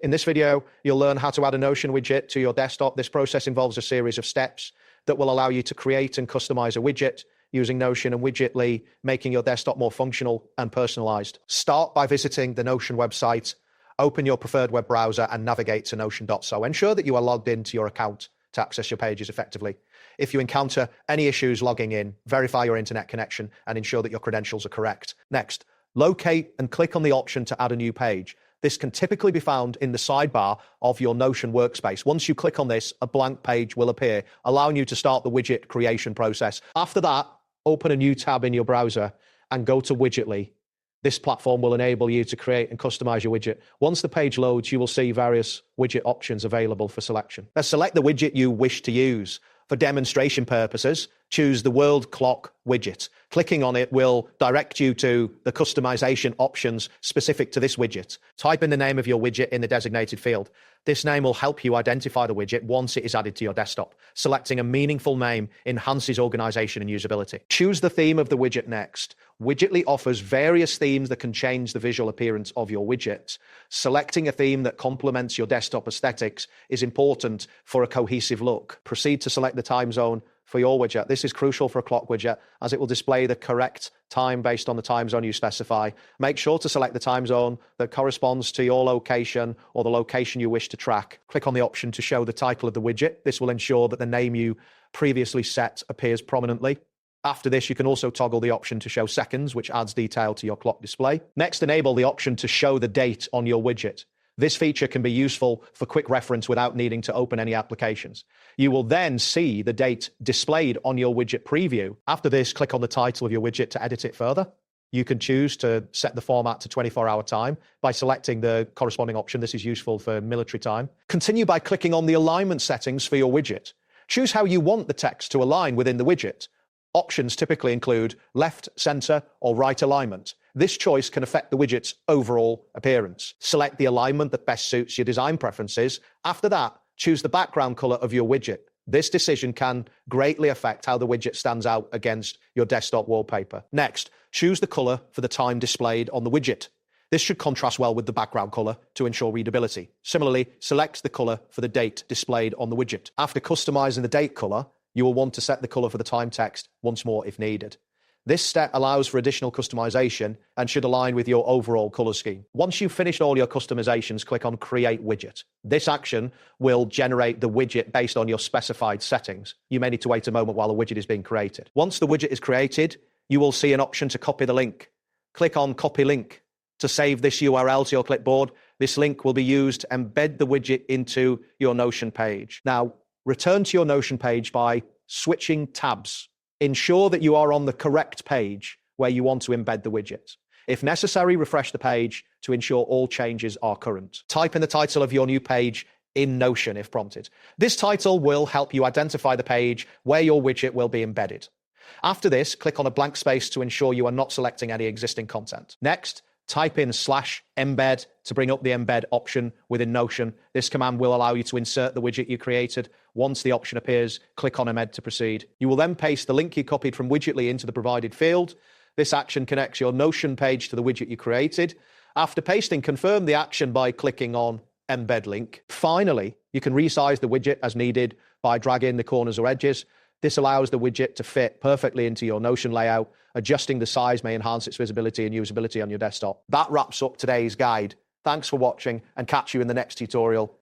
In this video, you'll learn how to add a Notion widget to your desktop. This process involves a series of steps that will allow you to create and customize a widget using Notion and Widgetly, making your desktop more functional and personalized. Start by visiting the Notion website, open your preferred web browser and navigate to notion.so. Ensure that you are logged into your account to access your pages effectively. If you encounter any issues logging in, verify your internet connection and ensure that your credentials are correct. Next, locate and click on the option to add a new page. This can typically be found in the sidebar of your Notion workspace. Once you click on this, a blank page will appear, allowing you to start the widget creation process. After that, open a new tab in your browser and go to Widgetly. This platform will enable you to create and customize your widget. Once the page loads, you will see various widget options available for selection. Now, select the widget you wish to use. For demonstration purposes, choose the World Clock widget. Clicking on it will direct you to the customization options specific to this widget. Type in the name of your widget in the designated field. This name will help you identify the widget once it is added to your desktop. Selecting a meaningful name enhances organization and usability. Choose the theme of the widget next. Widgetly offers various themes that can change the visual appearance of your widget. Selecting a theme that complements your desktop aesthetics is important for a cohesive look. Proceed to select the time zone for your widget. This is crucial for a clock widget as it will display the correct time based on the time zone you specify. Make sure to select the time zone that corresponds to your location or the location you wish to track. Click on the option to show the title of the widget. This will ensure that the name you previously set appears prominently. After this, you can also toggle the option to show seconds, which adds detail to your clock display. Next, enable the option to show the date on your widget. This feature can be useful for quick reference without needing to open any applications. You will then see the date displayed on your widget preview. After this, click on the title of your widget to edit it further. You can choose to set the format to 24-hour time by selecting the corresponding option. This is useful for military time. Continue by clicking on the alignment settings for your widget. Choose how you want the text to align within the widget. Options typically include left, center, or right alignment. This choice can affect the widget's overall appearance. Select the alignment that best suits your design preferences. After that, choose the background color of your widget. This decision can greatly affect how the widget stands out against your desktop wallpaper. Next, choose the color for the time displayed on the widget. This should contrast well with the background color to ensure readability. Similarly, select the color for the date displayed on the widget. After customizing the date color, you will want to set the color for the time text once more if needed. This step allows for additional customization and should align with your overall color scheme. Once you've finished all your customizations, click on Create Widget. This action will generate the widget based on your specified settings. You may need to wait a moment while the widget is being created. Once the widget is created, you will see an option to copy the link. Click on Copy Link to save this URL to your clipboard. This link will be used to embed the widget into your Notion page. Now, return to your Notion page by switching tabs. Ensure that you are on the correct page where you want to embed the widget. If necessary, refresh the page to ensure all changes are current. Type in the title of your new page in Notion if prompted. This title will help you identify the page where your widget will be embedded. After this, click on a blank space to ensure you are not selecting any existing content. Next, type in /embed to bring up the embed option within Notion. This command will allow you to insert the widget you created. Once the option appears, click on embed to proceed. You will then paste the link you copied from Widgetly into the provided field. This action connects your Notion page to the widget you created. After pasting, confirm the action by clicking on embed link. Finally, you can resize the widget as needed by dragging the corners or edges. This allows the widget to fit perfectly into your Notion layout. Adjusting the size may enhance its visibility and usability on your desktop. That wraps up today's guide. Thanks for watching and catch you in the next tutorial.